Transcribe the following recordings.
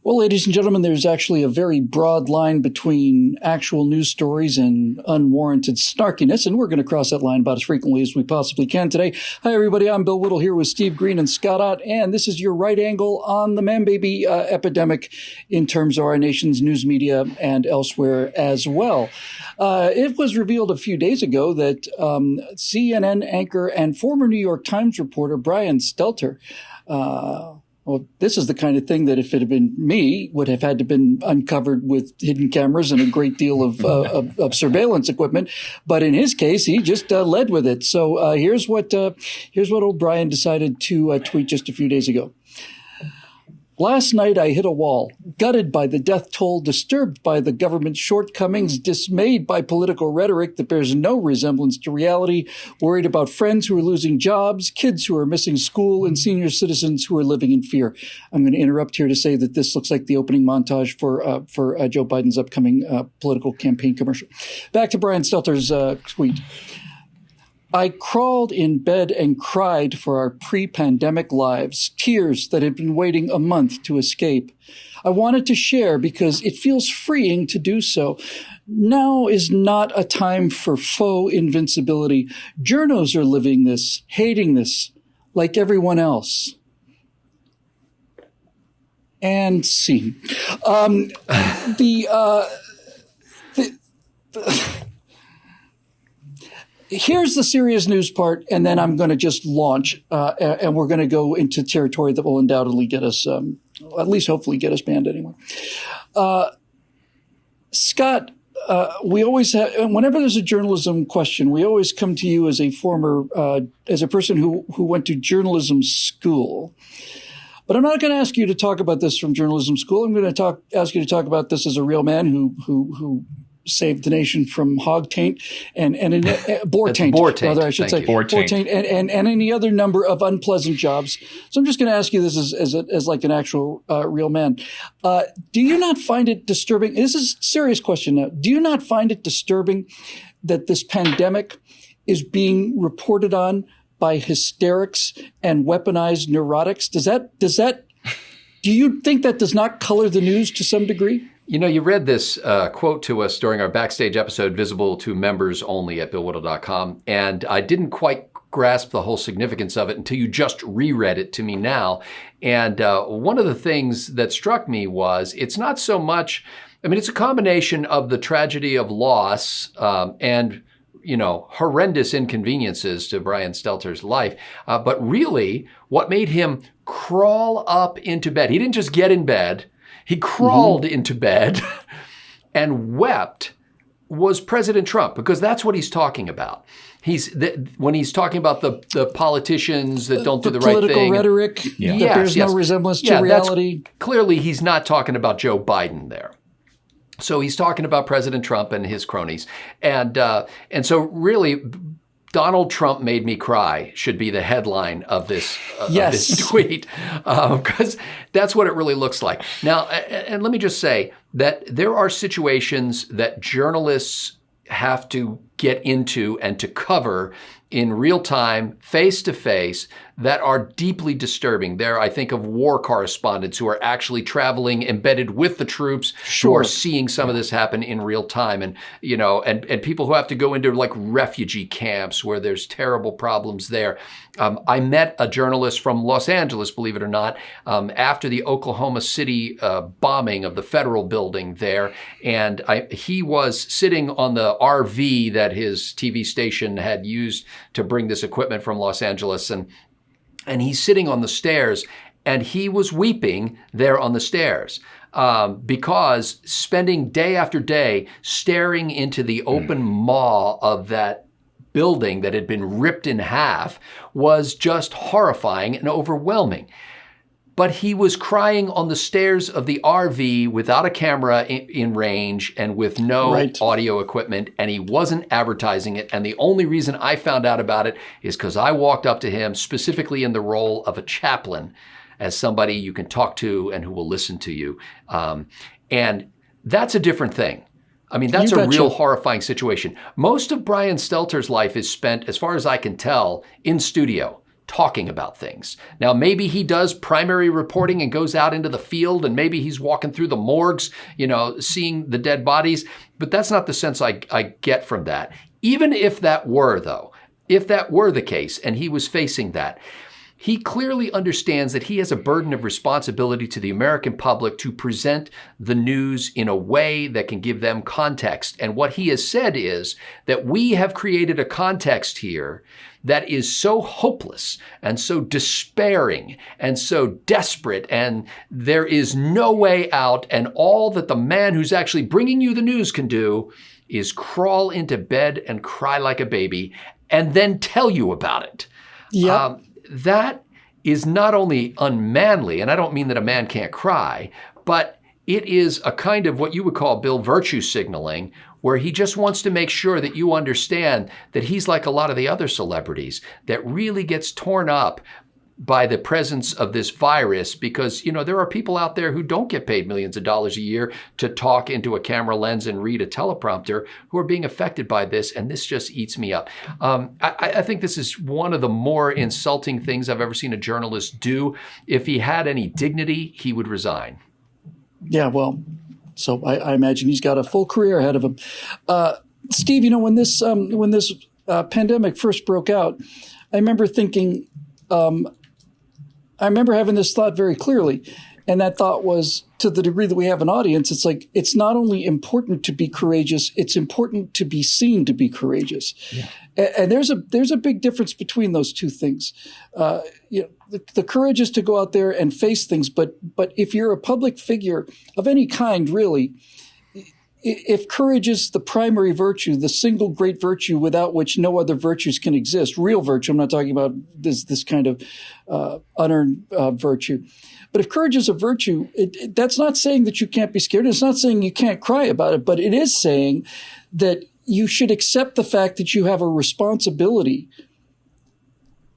Well, ladies and gentlemen, there's actually a very broad line between actual news stories and unwarranted snarkiness, and we're going to cross that line about as frequently as we possibly can today. Hi, everybody. I'm Bill Whittle here with Steve Green and Scott Ott, and this is your right angle on the man-baby epidemic in terms of our nation's news media and elsewhere as well. It was revealed a few days ago that CNN anchor and former New York Times reporter Brian Stelter well, this is the kind of thing that if it had been me, would have had to been uncovered with hidden cameras and a great deal of surveillance equipment. But in his case, he just led with it. So here's what old Brian decided to tweet just a few days ago. Last night, I hit a wall, gutted by the death toll, disturbed by the government's shortcomings, dismayed by political rhetoric that bears no resemblance to reality, worried about friends who are losing jobs, kids who are missing school, and senior citizens who are living in fear. I'm going to interrupt here to say that this looks like the opening montage for Joe Biden's upcoming political campaign commercial. Back to Brian Stelter's tweet. I crawled in bed and cried for our pre-pandemic lives, tears that had been waiting a month to escape. I wanted to share because it feels freeing to do so. Now is not a time for faux invincibility. Journos are living this, hating this, like everyone else. And scene. Here's the serious news part, and then I'm going to just launch, and we're going to go into territory that will undoubtedly get us, at least hopefully get us banned anyway. Scott, we always have, whenever there's a journalism question, we always come to you as a as a person who went to journalism school. But I'm not going to ask you to talk about this from journalism school. I'm going to ask you to talk about this as a real man who saved the nation from hog taint and boar taint, rather, I should say. Boar taint and any other number of unpleasant jobs. So I'm just going to ask you this as like an actual real man. Do you not find it disturbing? This is a serious question now. Do you not find it disturbing that this pandemic is being reported on by hysterics and weaponized neurotics? Do you think that does not color the news to some degree? You know, you read this quote to us during our backstage episode, visible to members only at BillWhittle.com, and I didn't quite grasp the whole significance of it until you just reread it to me now. And one of the things that struck me was it's not so much, I mean, it's a combination of the tragedy of loss and horrendous inconveniences to Brian Stelter's life. But really, what made him crawl up into bed, he didn't just get in bed, he crawled into bed and wept, was President Trump, because that's what he's talking about. When he's talking about the politicians that don't do the right thing. Political rhetoric that bears no resemblance to reality. Clearly, he's not talking about Joe Biden there. So he's talking about President Trump and his cronies. And so really, Donald Trump made me cry should be the headline of this tweet, because that's what it really looks like. Now, and let me just say that there are situations that journalists have to get into and to cover in real time, face to face, that are deeply disturbing. There, I think of war correspondents who are actually traveling embedded with the troops, who are seeing some of this happen in real time, and and people who have to go into like refugee camps where there's terrible problems there. I met a journalist from Los Angeles, believe it or not, after the Oklahoma City bombing of the federal building there, and he was sitting on the RV that his TV station had used to bring this equipment from Los Angeles, and he's sitting on the stairs, and he was weeping there on the stairs because spending day after day staring into the open maw of that building that had been ripped in half was just horrifying and overwhelming. But he was crying on the stairs of the RV without a camera in range and with no audio equipment, and he wasn't advertising it. And the only reason I found out about it is because I walked up to him specifically in the role of a chaplain, as somebody you can talk to and who will listen to you. And that's a different thing. I mean, that's a real horrifying situation. Most of Brian Stelter's life is spent, as far as I can tell, in studio. talking about things. Now, maybe he does primary reporting and goes out into the field, and maybe he's walking through the morgues, seeing the dead bodies, but that's not the sense I get from that. Even if that were, though, if that were the case and he was facing that, he clearly understands that he has a burden of responsibility to the American public to present the news in a way that can give them context. And what he has said is that we have created a context here that is so hopeless and so despairing and so desperate, and there is no way out, and all that the man who's actually bringing you the news can do is crawl into bed and cry like a baby and then tell you about it. Yep. That is not only unmanly, and I don't mean that a man can't cry, but it is a kind of what you would call, Bill, virtue signaling, where he just wants to make sure that you understand that he's like a lot of the other celebrities that really gets torn up by the presence of this virus, because, there are people out there who don't get paid millions of dollars a year to talk into a camera lens and read a teleprompter, who are being affected by this, and this just eats me up. I think this is one of the more insulting things I've ever seen a journalist do. If he had any dignity, he would resign. Yeah, well, so I imagine he's got a full career ahead of him. Steve, when this pandemic first broke out, I remember thinking, I remember having this thought very clearly, and that thought was, to the degree that we have an audience, it's like, it's not only important to be courageous, it's important to be seen to be courageous. Yeah. And there's a big difference between those two things. The courage is to go out there and face things, but if you're a public figure of any kind, really, if courage is the primary virtue, the single great virtue without which no other virtues can exist, real virtue, I'm not talking about this kind of unearned virtue. But if courage is a virtue, that's not saying that you can't be scared. It's not saying you can't cry about it, but it is saying that you should accept the fact that you have a responsibility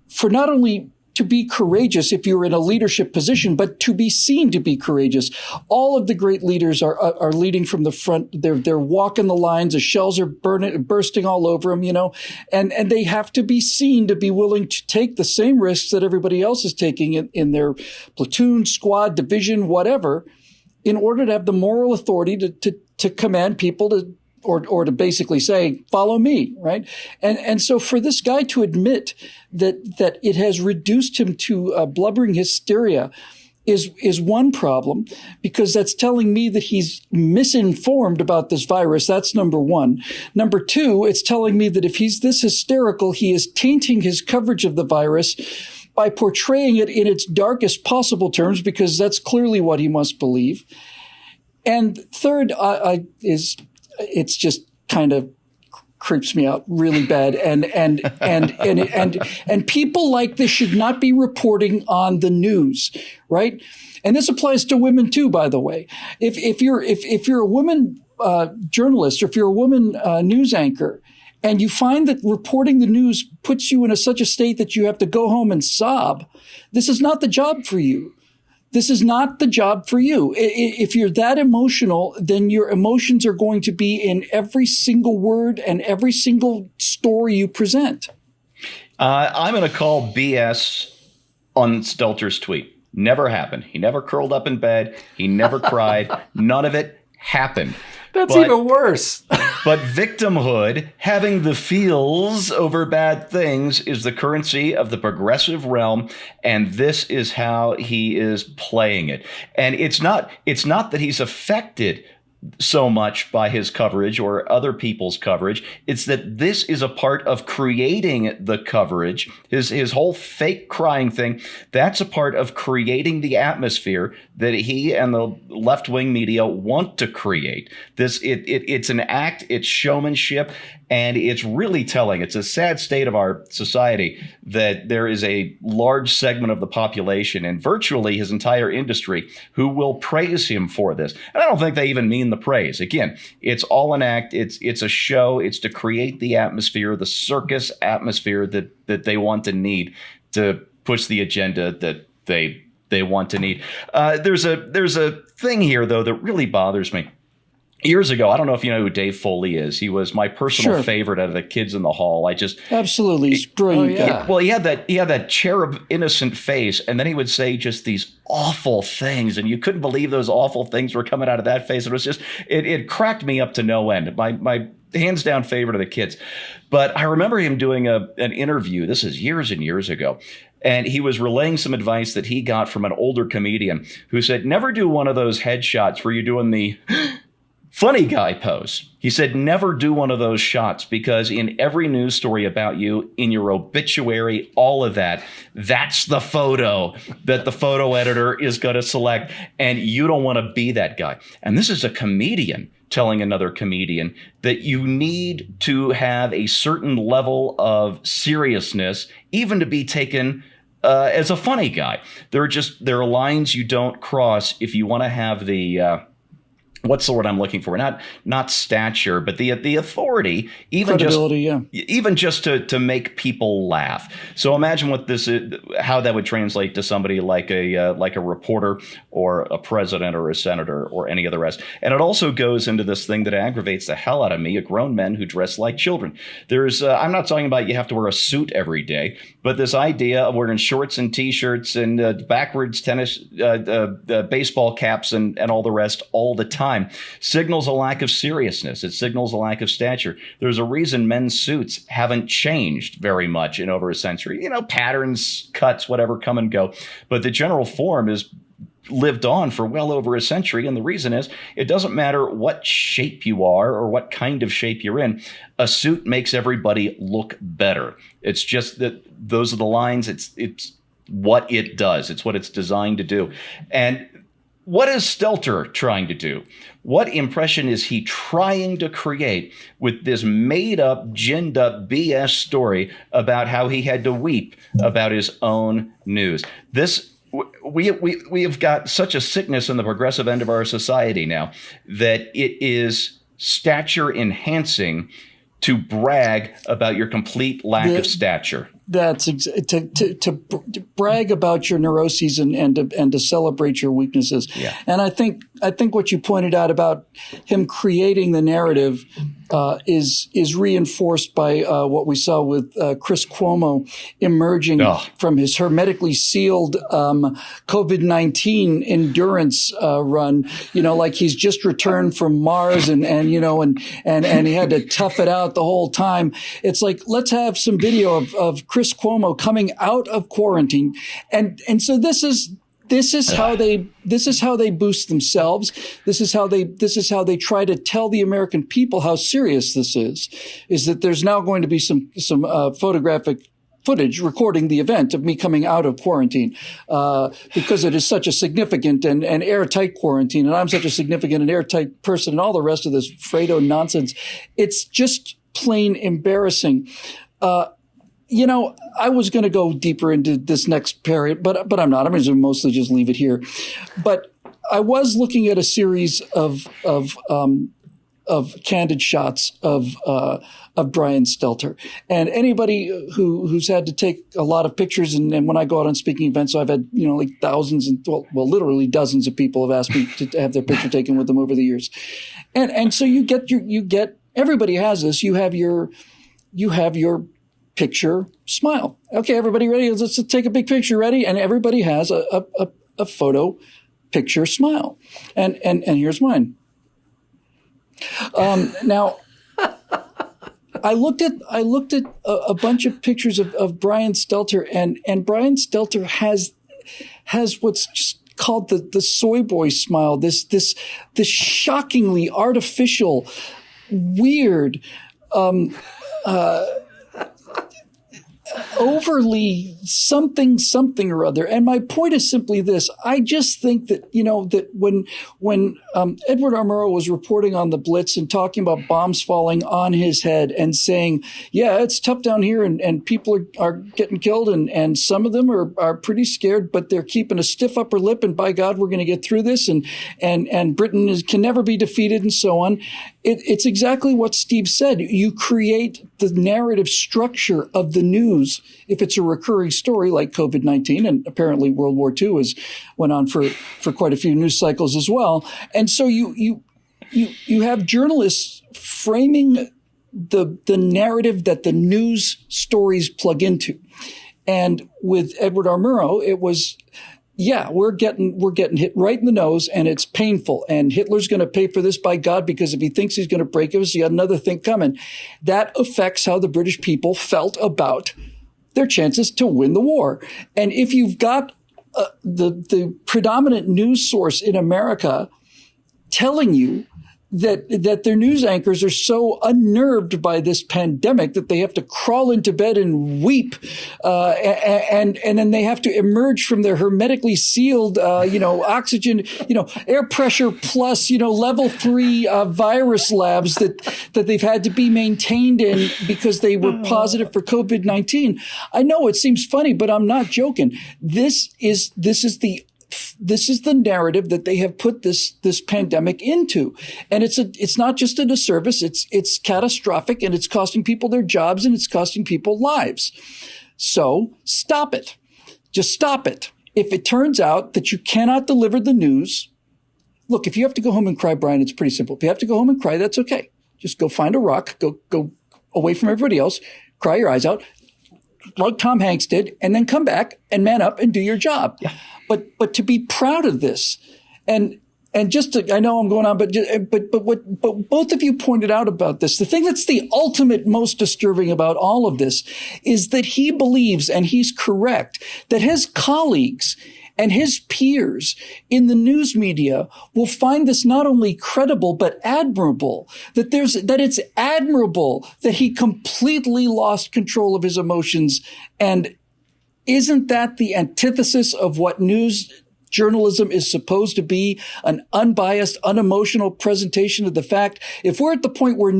for not only to be courageous if you're in a leadership position, but to be seen to be courageous. All of the great leaders are leading from the front. They're walking the lines. The shells are bursting all over them, and they have to be seen to be willing to take the same risks that everybody else is taking in their platoon, squad, division, whatever, in order to have the moral authority to command people or to basically say, follow me, right? And so for this guy to admit that it has reduced him to blubbering hysteria is one problem, because that's telling me that he's misinformed about this virus. That's number one. Number two, it's telling me that if he's this hysterical, he is tainting his coverage of the virus by portraying it in its darkest possible terms, because that's clearly what he must believe. And third, it's just kind of creeps me out really bad. And people like this should not be reporting on the news, right? And this applies to women too, by the way. If you're a woman journalist, or if you're a woman news anchor, and you find that reporting the news puts you in such a state that you have to go home and sob, this is not the job for you. This is not the job for you. If you're that emotional, then your emotions are going to be in every single word and every single story you present. I'm going to call BS on Stelter's tweet. Never happened. He never curled up in bed. He never cried. None of it happened. That's even worse. But victimhood, having the feels over bad things, is the currency of the progressive realm, and this is how he is playing it. And it's not that he's affected so much by his coverage or other people's coverage. It's that this is a part of creating the coverage. His whole fake crying thing, that's a part of creating the atmosphere that he and the left-wing media want to create. It's an act, it's showmanship, and it's really telling. It's a sad state of our society that there is a large segment of the population, and virtually his entire industry, who will praise him for this. And I don't think they even mean the praise. Again, it's all an act. It's a show. It's to create the atmosphere, the circus atmosphere that they want to need to push the agenda that they want to need. There's a thing here, though, that really bothers me. years ago, I don't know if you know who Dave Foley is. He was my personal favorite out of the kids in the hall. Absolutely, he's brilliant. Well, he had that cherub innocent face, and then he would say just these awful things, and you couldn't believe those awful things were coming out of that face. It was just it cracked me up to no end. My hands down favorite of the kids. But I remember him doing an interview. This is years and years ago. And he was relaying some advice that he got from an older comedian who said, never do one of those headshots where you're doing the funny guy pose. He said, never do one of those shots, because in every news story about you, in your obituary, all of that, that's the photo that the photo editor is going to select. And you don't want to be that guy. And this is a comedian telling another comedian that you need to have a certain level of seriousness, even to be taken as a funny guy. There are lines you don't cross if you want to have the what's the word I'm looking for? Not stature, but the authority, even just to make people laugh. So imagine what this is, how that would translate to somebody like a reporter or a president or a senator or any of the rest. And it also goes into this thing that aggravates the hell out of me: grown men who dress like children. There's I'm not talking about you have to wear a suit every day, but this idea of wearing shorts and T-shirts and backwards tennis, baseball caps and all the rest all the time signals a lack of seriousness. It signals a lack of stature. There's a reason men's suits haven't changed very much in over a century. Patterns, cuts, whatever come and go. But the general form is lived on for well over a century. And the reason is it doesn't matter what shape you are or what kind of shape you're in. A suit makes everybody look better. It's just that those are the lines. It's what it does. It's what it's designed to do. And what is Stelter trying to do? What impression is he trying to create with this made-up, ginned-up BS story about how he had to weep about his own news? We have got such a sickness in the progressive end of our society now that it is stature enhancing to brag about your complete lack of stature. That's to brag about your neuroses and to celebrate your weaknesses. Yeah. And I think what you pointed out about him creating the narrative is reinforced by what we saw with Chris Cuomo emerging from his hermetically sealed COVID-19 endurance run. Like he's just returned from Mars and he had to tough it out the whole time. It's like, let's have some video of Chris Cuomo coming out of quarantine, and so this is how they boost themselves. This is how they try to tell the American people how serious this is that there's now going to be some photographic footage recording the event of me coming out of quarantine, because it is such a significant and airtight quarantine, and I'm such a significant and airtight person, and all the rest of this Fredo nonsense. It's just plain embarrassing. I was going to go deeper into this next period, but I'm not. I'm going to mostly just leave it here. But I was looking at a series of candid shots of Brian Stelter, and anybody who's had to take a lot of pictures. And when I go out on speaking events, so I've had like thousands and literally dozens of people have asked me to have their picture taken with them over the years, and so you get everybody has this. You have your picture smile. Okay, everybody ready? Let's take a big picture. Ready? And everybody has a photo picture smile. And here's mine. Now, I looked at a bunch of pictures of Brian Stelter, and Brian Stelter has what's just called the soy boy smile. This shockingly artificial, weird, overly something or other. And my point is simply this. I just think that, that when Edward R. Murrow was reporting on the Blitz and talking about bombs falling on his head and saying, yeah, it's tough down here and people are getting killed and some of them are pretty scared, but they're keeping a stiff upper lip and by God, we're going to get through this and Britain can never be defeated and so on. It's exactly what Steve said. You create the narrative structure of the news if it's a recurring story like COVID-19, and apparently World War II went on for quite a few news cycles as well. And so you you have journalists framing the narrative that the news stories plug into. And with Edward R. Murrow, it was, we're getting hit right in the nose, and it's painful. And Hitler's going to pay for this, by God, because if he thinks he's going to break us, he got another thing coming. That affects how the British people felt about their chances to win the war. And if you've got the predominant news source in America telling you that their news anchors are so unnerved by this pandemic that they have to crawl into bed and weep, and then they have to emerge from their hermetically sealed, oxygen, air pressure plus, level 3 virus labs that they've had to be maintained in because they were positive for COVID-19. I know it seems funny, but I'm not joking. This is the narrative that they have put this pandemic into. And it's not just a disservice. It's catastrophic, and it's costing people their jobs, and it's costing people lives. So stop it. Just stop it. If it turns out that you cannot deliver the news, look, if you have to go home and cry, Brian, it's pretty simple. If you have to go home and cry, that's okay. Just go find a rock, go away from everybody else, cry your eyes out, like Tom Hanks did, and then come back and man up and do your job. Yeah. But to be proud of this, and just to, I know I'm going on, but what both of you pointed out about this, the thing that's the ultimate most disturbing about all of this is that he believes, and he's correct, that his colleagues and his peers in the news media will find this not only credible, but admirable, that it's admirable that he completely lost control of his emotions. And isn't that the antithesis of what news journalism is supposed to be? An unbiased, unemotional presentation of the fact. If we're at the point where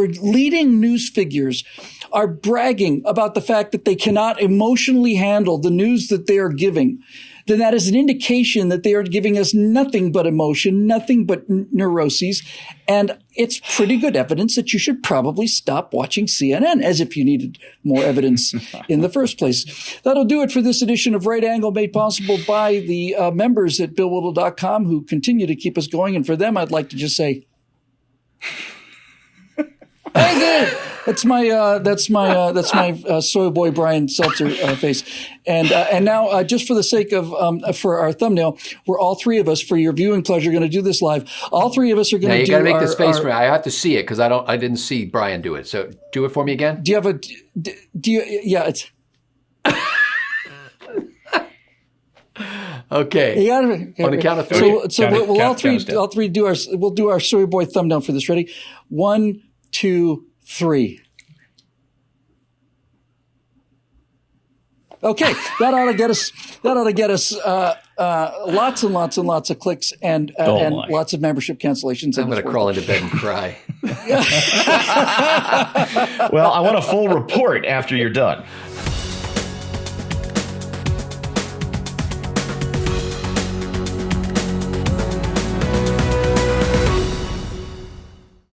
leading news figures are bragging about the fact that they cannot emotionally handle the news that they are giving, then that is an indication that they are giving us nothing but emotion, nothing but neuroses. And it's pretty good evidence that you should probably stop watching CNN, as if you needed more evidence in the first place. That'll do it for this edition of Right Angle, made possible by the members at BillWhittle.com who continue to keep us going. And for them, I'd like to just say, thank you. That's my soy boy Brian Stelter face. And now, just for the sake of for our thumbnail, we're all three of us, for your viewing pleasure, going to do this live. All three of us are going to do. Now you got to make this face for me. I have to see it because I didn't see Brian do it. So do it for me again. Do you have yeah, it's. Okay. On the count of three. So we'll all three do our soy boy thumbnail for this. Ready? 1, 2, 3. Okay, that ought to get us lots and lots and lots of clicks and lots of membership cancellations. I'm going to crawl into bed and cry. Well, I want a full report after you're done.